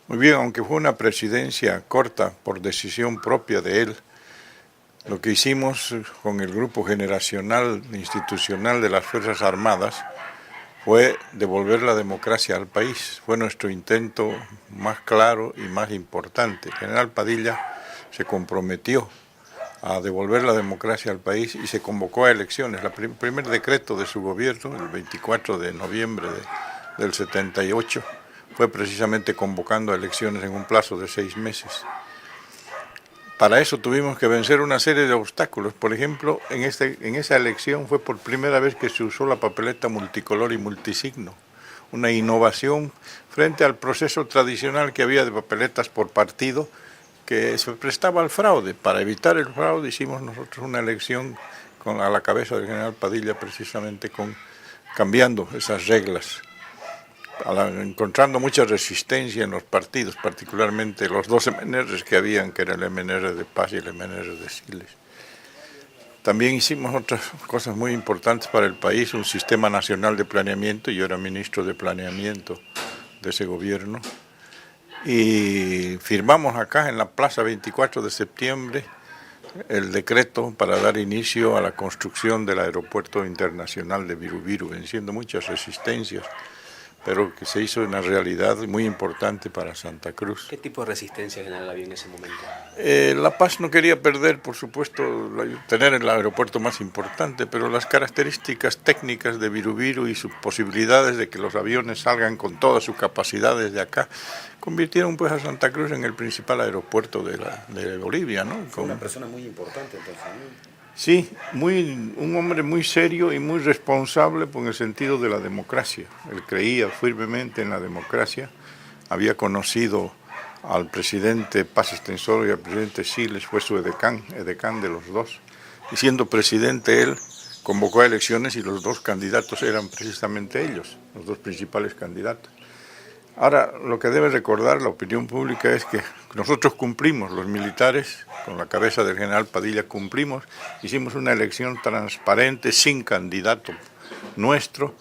Muy bien, aunque fue una presidencia corta por decisión propia de él, lo que hicimos con el grupo generacional institucional de las Fuerzas Armadas fue devolver la democracia al país. Fue nuestro intento más claro y más importante. El general Padilla se comprometió a devolver la democracia al país y se convocó a elecciones. El primer decreto de su gobierno, el 24 de noviembre del 78, fue precisamente convocando a elecciones en un plazo de 6 meses. Para eso tuvimos que vencer una serie de obstáculos. Por ejemplo, en esa elección fue por primera vez que se usó la papeleta multicolor y multisigno, una innovación frente al proceso tradicional que había de papeletas por partido que se prestaba al fraude. Para evitar el fraude hicimos nosotros una elección a la cabeza del general Padilla precisamente cambiando esas reglas, encontrando mucha resistencia en los partidos, particularmente los dos MNRs que habían, que era el MNR de Paz y el MNR de Siles. También hicimos otras cosas muy importantes para el país, un sistema nacional de planeamiento. Yo era ministro de planeamiento de ese gobierno, y firmamos acá en la Plaza 24 de septiembre el decreto para dar inicio a la construcción del aeropuerto internacional de Viru, venciendo muchas resistencias, pero que se hizo una realidad muy importante para Santa Cruz. ¿Qué tipo de resistencia general había en ese momento? La Paz no quería perder, por supuesto, tener el aeropuerto más importante, pero las características técnicas de Viru y sus posibilidades de que los aviones salgan con toda su capacidad desde acá, convirtieron pues a Santa Cruz en el principal aeropuerto de Bolivia, ¿no? Fue una persona muy importante entonces, ¿no? Sí, un hombre muy serio y muy responsable en el sentido de la democracia. Él creía firmemente en la democracia, había conocido al presidente Paz Estenssoro y al presidente Siles, fue su edecán de los dos. Y siendo presidente él, convocó a elecciones y los dos candidatos eran precisamente ellos, los dos principales candidatos. Ahora, lo que debe recordar la opinión pública es que nosotros cumplimos, los militares, con la cabeza del general Padilla cumplimos, hicimos una elección transparente, sin candidato nuestro,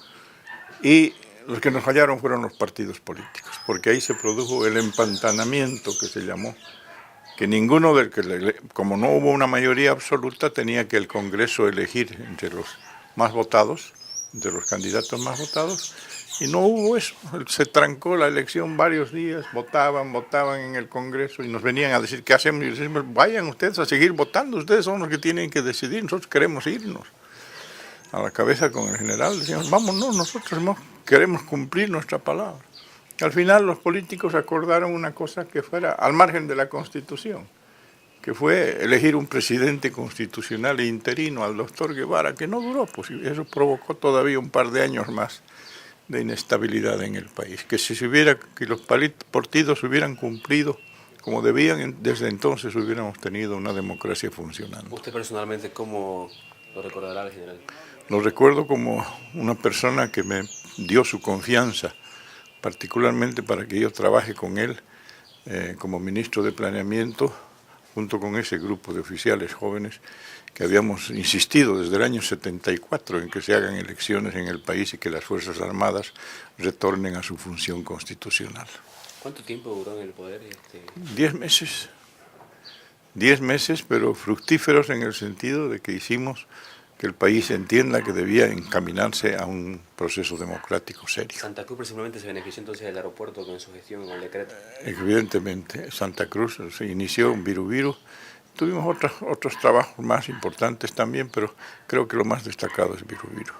y los que nos fallaron fueron los partidos políticos, porque ahí se produjo el empantanamiento que se llamó, que ninguno como no hubo una mayoría absoluta, tenía que el Congreso elegir entre los más votados, entre los candidatos más votados, y no hubo eso. Se trancó la elección varios días, votaban en el Congreso y nos venían a decir qué hacemos, y decimos, vayan ustedes a seguir votando, ustedes son los que tienen que decidir, nosotros queremos irnos. A la cabeza con el general decíamos, vámonos, nosotros no queremos cumplir nuestra palabra. Al final los políticos acordaron una cosa que fuera al margen de la Constitución, que fue elegir un presidente constitucional e interino, al doctor Guevara, que no duró, pues eso provocó todavía un par de años más de inestabilidad en el país. Que que los partidos hubieran cumplido como debían, desde entonces hubiéramos tenido una democracia funcionando. ¿Usted personalmente cómo lo recordará al general? Lo recuerdo como una persona que me dio su confianza, particularmente para que yo trabaje con él como ministro de Planeamiento, junto con ese grupo de oficiales jóvenes que habíamos insistido desde el año 74 en que se hagan elecciones en el país y que las Fuerzas Armadas retornen a su función constitucional. ¿Cuánto tiempo duró en el poder? 10 meses. 10 meses, pero fructíferos en el sentido de que hicimos que el país entienda que debía encaminarse a un proceso democrático serio. ¿Santa Cruz principalmente se benefició entonces del aeropuerto con su gestión, con el decreto? Evidentemente, Santa Cruz se inició en Viru. Tuvimos otros trabajos más importantes también, pero creo que lo más destacado es Viru.